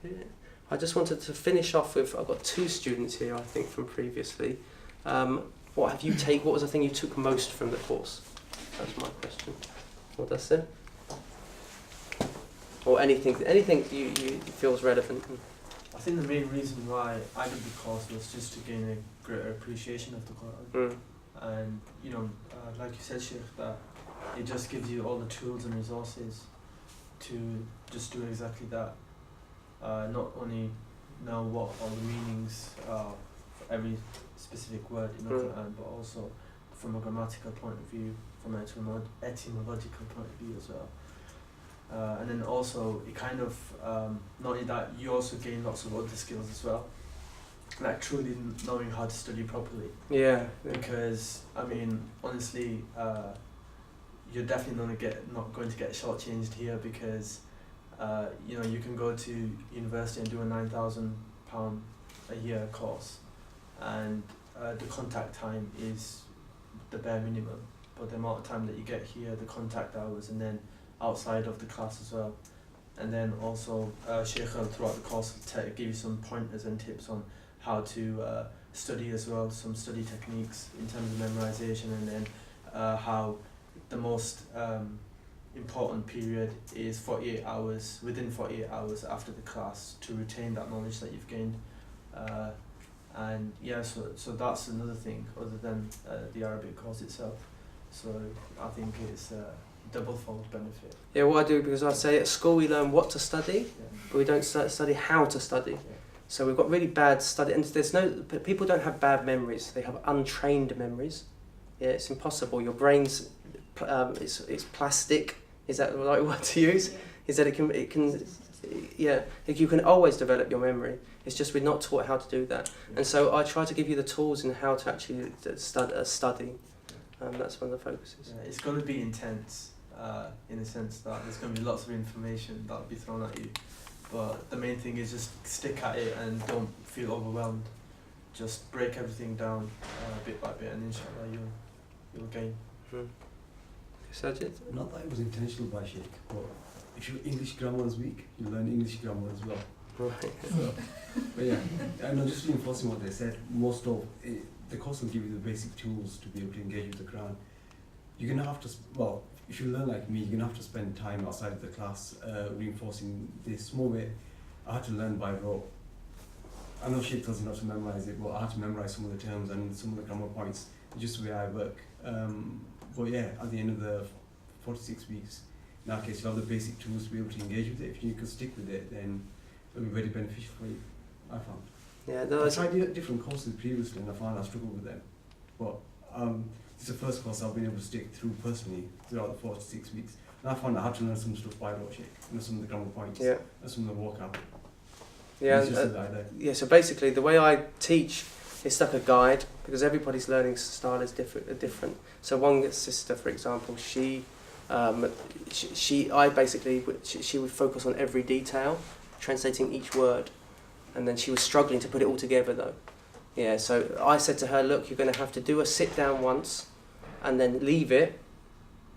Yeah. I just wanted to finish off with, I've got 2 students here, I think, from previously. What was the thing you took most from the course? That's my question. What does it? Or anything you feels relevant? I think the main reason why I did the course was just to gain a greater appreciation of the Quran. And, like you said, Sheikh, that it just gives you all the tools and resources to just do exactly that. Not only know what all the meanings are for every specific word in the Quran, but also from a grammatical point of view, from an etymological point of view as well. And then also, it kind of, not only that, you also gain lots of other skills as well. Like truly knowing how to study properly. Yeah. Because, I mean, honestly, you're definitely not going to get shortchanged here because, you can go to university and do a £9,000 a year course, and the contact time is the bare minimum. But the amount of time that you get here, the contact hours, and then outside of the class as well. And then also, Sheikh throughout the course will give you some pointers and tips on how to study as well, some study techniques in terms of memorization, and then how the most important period is 48 hours, within 48 hours after the class, to retain that knowledge that you've gained. And yeah, so that's another thing other than the Arabic course itself. So I think it's double-fold benefit. Yeah, what I do, because I say at school we learn what to study, but we don't study how to study. Yeah. So we've got really bad study, and people don't have bad memories, they have untrained memories. Yeah, it's impossible. Your brain's, it's plastic, is that the right word to use? Yeah. Is that you can always develop your memory. It's just we're not taught how to do that. And so I try to give you the tools in how to actually study. That's one of the focuses. Yeah, it's going to be intense, in the sense that there's going to be lots of information that will be thrown at you. But the main thing is just stick at it and don't feel overwhelmed. Just break everything down bit by bit, and inshallah you'll gain. Sajid? Not that it was intentional by Sheikh, but if your English grammar is weak, you learn English grammar as well. Right. So, but yeah, and just reinforcing what they said, most of it, the course will give you the basic tools to be able to engage with the Quran. You're going to have to, if you learn like me, you're going to have to spend time outside of the class reinforcing this more bit. I had to learn by rote. I know Sheikh tells you not to memorize it, but I had to memorize some of the terms and some of the grammar points, just the way I work. But yeah, at the end of the 46 weeks, in our case, you'll have the basic tools to be able to engage with it. If you can stick with it, then it'll be very beneficial for you, I found. Yeah, no, I tried different courses previously and I found I struggled with them. But this is the first course I've been able to stick through personally throughout the 46 weeks. And I found I had to learn some stuff by rote, some of the grammar points, and some of the vocab. Yeah, so basically the way I teach is like a guide, because everybody's learning style is different. So one sister, for example, she would focus on every detail, translating each word, and then she was struggling to put it all together though. Yeah, so I said to her, look, you're going to have to do a sit down once, and then leave it,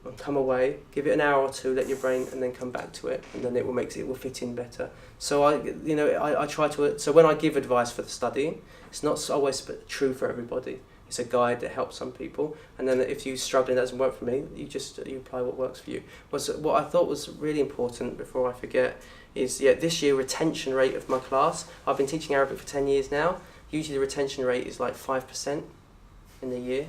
and come away, give it an hour or two, let your brain, and then come back to it, and then it will fit in better. So I try to. So when I give advice for the studying, it's not always true for everybody. It's a guide that helps some people, and then if you're struggling, it doesn't work for me, you apply what works for you. What I thought was really important, before I forget, is this year retention rate of my class. I've been teaching Arabic for 10 years now. Usually the retention rate is like 5% in the year.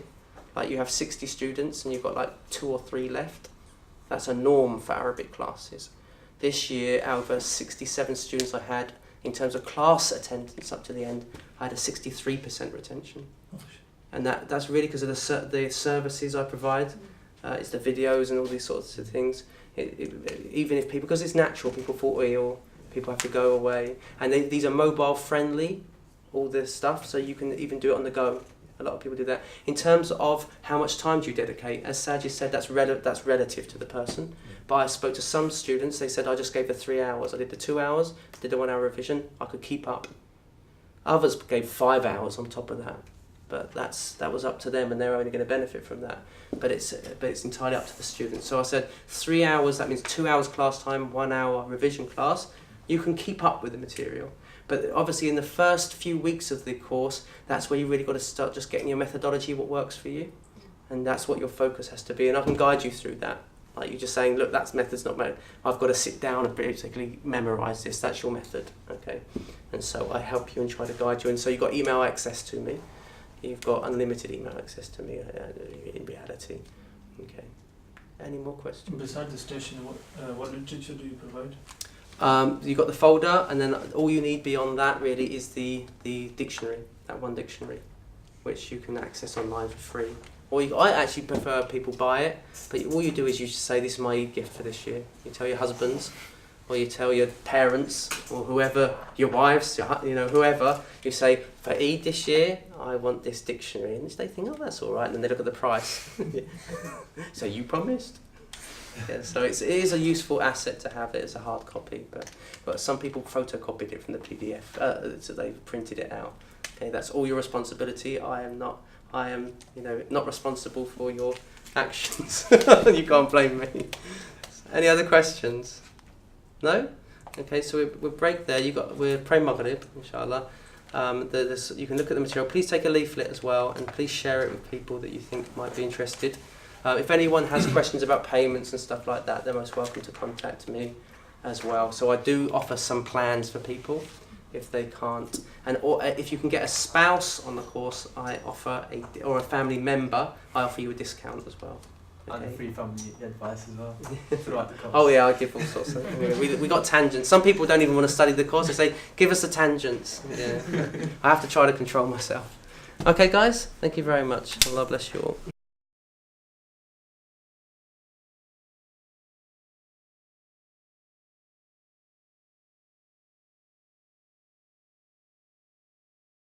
Like you have 60 students and you've got like 2 or 3 left. That's a norm for Arabic classes. This year, out of the 67 students I had, in terms of class attendance up to the end, I had a 63% retention. And that's really because of the services I provide. It's the videos and all these sorts of things. Even if people, because it's natural, people fall ill, people have to go away. And these are mobile friendly, all this stuff, so you can even do it on the go. A lot of people do that. In terms of how much time do you dedicate, as Sajid said, that's relative to the person. But I spoke to some students, they said I just gave the 3 hours. I did the 2 hours, did the 1 hour revision, I could keep up. Others gave 5 hours on top of that. But that was up to them, and they're only going to benefit from that. But it's entirely up to the student. So I said 3 hours, that means 2 hours class time, 1 hour revision class. You can keep up with the material. But obviously in the first few weeks of the course, that's where you really got to start just getting your methodology, what works for you. And that's what your focus has to be. And I can guide you through that. Like you're just saying, look, that's method's not method. I've got to sit down and particularly memorise this. That's your method, okay? And so I help you and try to guide you. And so you've got email access to me. You've got unlimited email access to me in reality. Okay. Any more questions? Besides the station, what literature do you provide? You've got the folder, and then all you need beyond that really is the dictionary, that one dictionary, which you can access online for free. Or I actually prefer people buy it, but all you do is you just say, this is my gift for this year. You tell your husbands, or you tell your parents, or whoever, your wives, whoever, you say, for Eid this year, I want this dictionary. And they think, oh, that's all right, and then they look at the price. So you promised? Yeah, so it is a useful asset to have it as a hard copy, but some people photocopied it from the PDF, so they've printed it out. Okay, that's all your responsibility. I am not responsible for your actions. You can't blame me. Any other questions? No? Okay, so we'll break there. We're praying Maghrib, inshallah. You can look at the material. Please take a leaflet as well, and please share it with people that you think might be interested. If anyone has questions about payments and stuff like that, they're most welcome to contact me as well. So I do offer some plans for people if they can't. Or if you can get a spouse on the course, I offer or a family member, I offer you a discount as well. Okay. And free family advice as well throughout the course. Oh yeah, I give all sorts of we got tangents. Some people don't even want to study the course. They say, give us the tangents. Yeah. I have to try to control myself. Okay guys, thank you very much. Allah bless you all.